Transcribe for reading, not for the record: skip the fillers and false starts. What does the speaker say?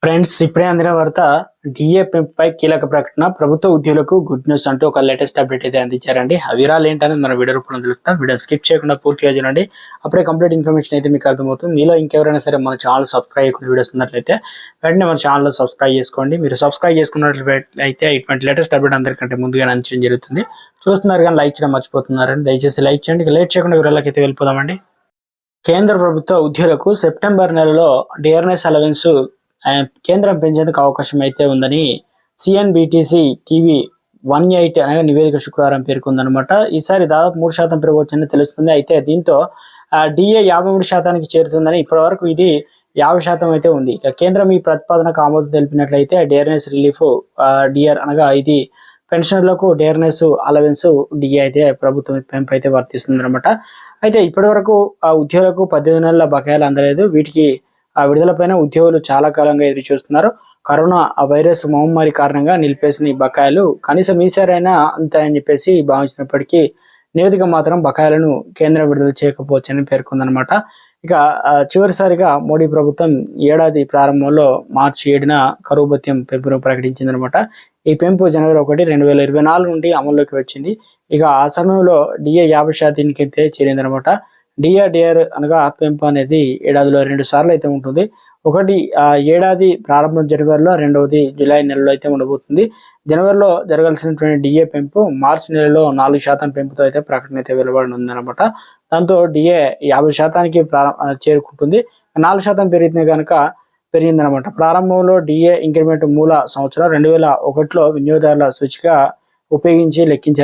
Friends, ఇప్పుడే అందిన వార్త డిఏ పెంపుపై కీలక ప్రకటన. ప్రభుత్వ ఉద్యోగులకు గుడ్ న్యూస్ అంటూ ఒక లేటెస్ట్ అప్డేట్ అయితే అందించారండి. ఆ వివరాలు ఏంటనేది మన వీడియో రూపంలో తెలుస్తాం. వీడియో స్కిప్ చేయకుండా పూర్తిగా చూడండి. అప్పుడే కంప్లీట్ ఇన్ఫర్మేషన్ అయితే మీకు అర్థమవుతుంది. మీలో ఇంకెవరైనా సరే మన ఛానల్ సబ్స్క్రైబ్ చేయకుండా వీడియోస్ ఉన్నట్లయితే వెంటనే మన ఛానల్ సబ్స్క్రైబ్ చేసుకోండి. మీరు సబ్స్క్రైబ్ చేసుకున్నట్లయితే ఇటువంటి లేటెస్ట్ అప్డేట్ అందరికంటే ముందుగా అందించడం జరుగుతుంది. చూస్తున్నారు కానీ లైక్ చేయడం మర్చిపోతున్నారని దయచేసి లైక్ చేయండి. లేట్ చేయకుండా వివరాలకి అయితే వెళ్ళిపోదామండి. కేంద్ర ప్రభుత్వ ఉద్యోగులకు సెప్టెంబర్ నెలలో డిఆర్ఎస్ అలవెన్స్ కేంద్రం పెంచేందుకు అవకాశం అయితే ఉందని సిఎన్బిటిసి టీవీ 18 అనగా నివేదిక శుక్రవారం పేర్కొందనమాట. ఈసారి దాదాపు 3% పెరగవచ్చని తెలుస్తుంది. అయితే దీంతో డిఏ 53% చేరుతుందని, ఇప్పటి వరకు ఇది 50% అయితే ఉంది. ఇక కేంద్రం ఈ ప్రతిపాదనకు ఆమోదం తెలిపినట్లయితే డిఆర్ఎస్ రిలీఫ్ డిఆర్ అనగా ఇది పెన్షనర్లకు డిఆర్ఎస్ అలవెన్స్ డిఏ అయితే ప్రభుత్వం పెంపు అయితే వర్తిస్తుంది అనమాట. అయితే ఇప్పటి వరకు ఉద్యోగులకు 18 నెలల బకాయిలు అందలేదు. వీటికి విడుదలపైన ఉద్యోగులు చాలా కాలంగా ఎదురు చూస్తున్నారు. కరోనా వైరస్ మహమ్మారి కారణంగా నిలిపేసిన ఈ బకాయిలు కనీసం ఈసారైనా అంతాయని చెప్పేసి భావించినప్పటికీ నివేదిక మాత్రం బకాయిలను కేంద్రం విడుదల చేయకపోవచ్చని పేర్కొందనమాట. ఇక చివరిసారిగా మోడీ ప్రభుత్వం ఏడాది ప్రారంభంలో మార్చి 7న కరువు భత్యం పెంపును ప్రకటించిందనమాట. ఈ పెంపు జనవరి 1, 2024 నుండి అమల్లోకి వచ్చింది. ఇక ఆ సమయంలో డిఏ 50% అయితే చేరిందనమాట. డిఆర్ అనగా పెంపు అనేది ఏడాదిలో 2 సార్లు అయితే ఉంటుంది. ఒకటి ఏడాది ప్రారంభం జనవరిలో, రెండవది జూలై నెలలో అయితే ఉండబోతుంది. జనవరిలో జరగాల్సినటువంటి డిఏ పెంపు మార్చి నెలలో 4% పెంపుతో అయితే ప్రకటన అయితే వెలువడనుంది అనమాట. దాంతో డిఏ 50%కి చేరుకుంటుంది. 4% పెరిగితే కనుక పెరిగిందనమాట. ప్రారంభంలో డిఏ ఇంక్రిమెంట్ మూల సంవత్సరం 2001లో వినియోగదారుల సూచిక ఉపయోగించి లెక్కించారు.